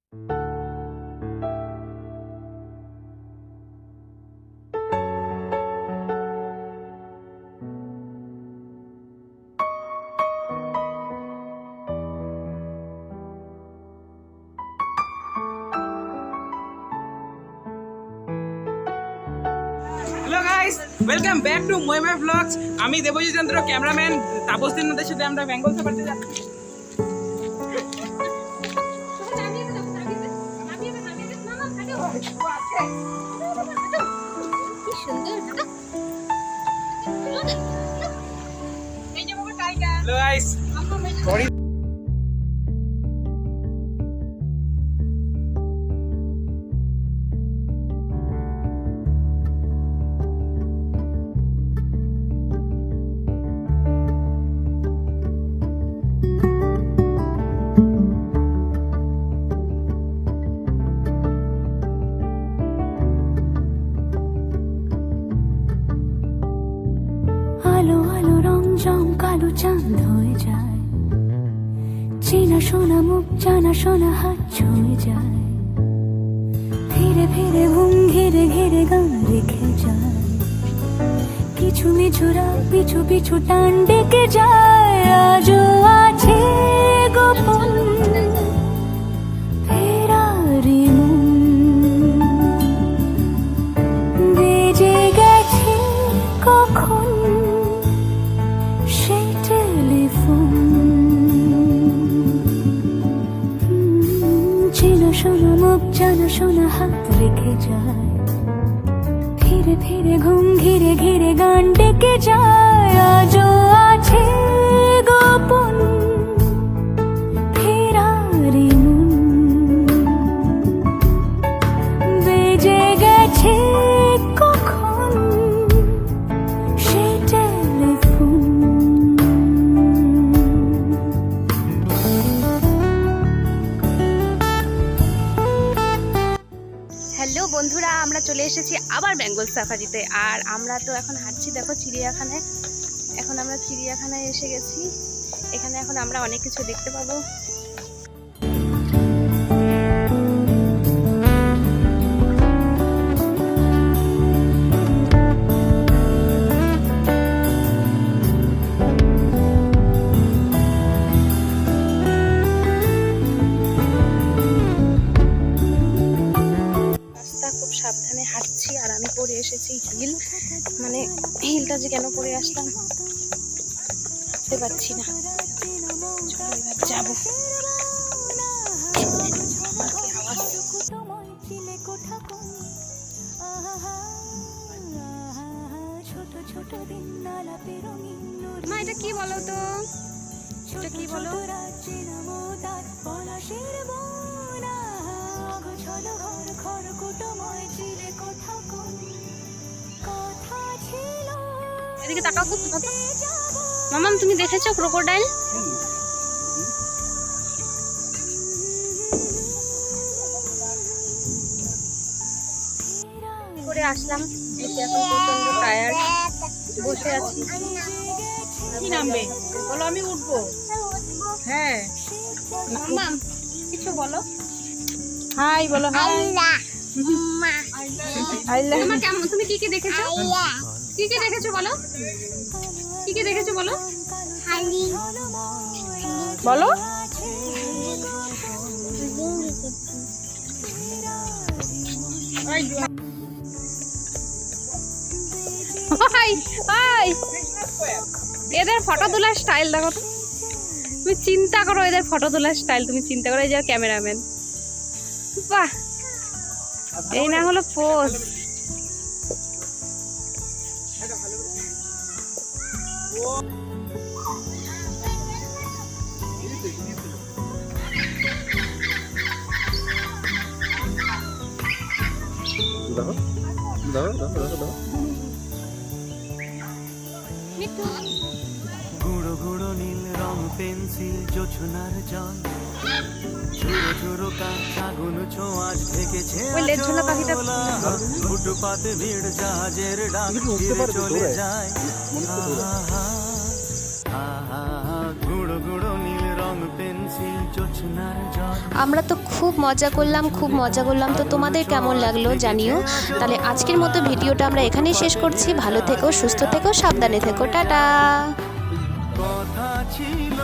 Hello guys, welcome back to Mahima vlogs. আমি Debjit Chandra, cameraman Tapas দিনদের সাথে আমরা বেঙ্গল সাফারিতে যাচ্ছি। কি সুন্দর এই যে বাবা টাইগার। হ্যালো গাইস, সরি আলো আলো রং জং কালো চাঁদ হয়ে যায়, চেনা শোনা মুখ জানা শোনা হাত ছুঁয়ে যায়, ধীরে ধীরে ঘুম ঘিরে ঘিরে গান রেখে যায়, কিছু মিছুরা পিছু পিছু টান ডেকে যায়, আজও আছে গোপন ফেরারি মন, বেজে গেছে কখন সেই টেলিফোন, চেনা শোনা মুখ জানা শোনা হাত রেখে যায়, ধীরে ধীরে ঘুম ঘিরে ঘিরে গান ডেকে যায়, আজও আছে গোপন ফেরারি মন, বেজে গেছে কখন সেই টেলিফোন। হ্যালো বন্ধুরা, আমরা চলে এসেছি আবার বেঙ্গল সাফারিতে। আর আমরা তো এখন হাঁটছি, দেখো চিড়িয়াখানায়। এখন আমরা চিড়িয়াখানায় এসে গেছি। এখানে এখন আমরা অনেক কিছু দেখতে পাবো। খুব সাবধানে হাঁটছি আর আমি পরে এসেছি হিল, মানে হিলটা যে কেন পরে আসলাম বুঝতে পারছি না। চলো এবার যাবো। মা এটা কি বলো তো, এটা কি বলো? এদিকে তাকাও তো, মামাম তুমি দেখেছো ক্রোকোডাইল? করে আসলাম, এসে এখন প্রচন্ড টায়ার্ড, বসে আছি। কি নামবে বলো, আমি উঠবো। হ্যাঁ মামাম কিছু বলো। হাই বলো, হাই। মামা কেমন, তুমি কি কি দেখেছো? কি কি দেখেছো বলো, কি কি দেখেছো বলো। বলো এদের ফটো তোলার স্টাইল দেখো তো, তুমি চিন্তা করো এদের ফটো তোলার স্টাইল, তুমি চিন্তা করো। এই যে ক্যামেরাম্যান, বাহ, এই না হলো পোজ। গুঁড়ো গুঁড়ো নীল রং পেন্সিল জোছনার জল, ছোট ছোট কাজ আগুন ছোঁয়াচ থেকেছে, ওই লেজ ঝোলা পাখিটা ফুটপাতে ভিড় জাহাজের ডাক ফিরে চলে যায়, গুঁড়ো গুঁড়ো নীল রং পেন্সিল জোছনার জল আমরা তো খুব মজা করলাম। তো তোমাদের কেমন লাগলো জানিও। তাহলে আজকের মতো ভিডিওটা আমরা এখানেই শেষ করছি। ভালো থেকো, সুস্থ থেকো, সাবধানে থেকো, টাটা। কথা ছিল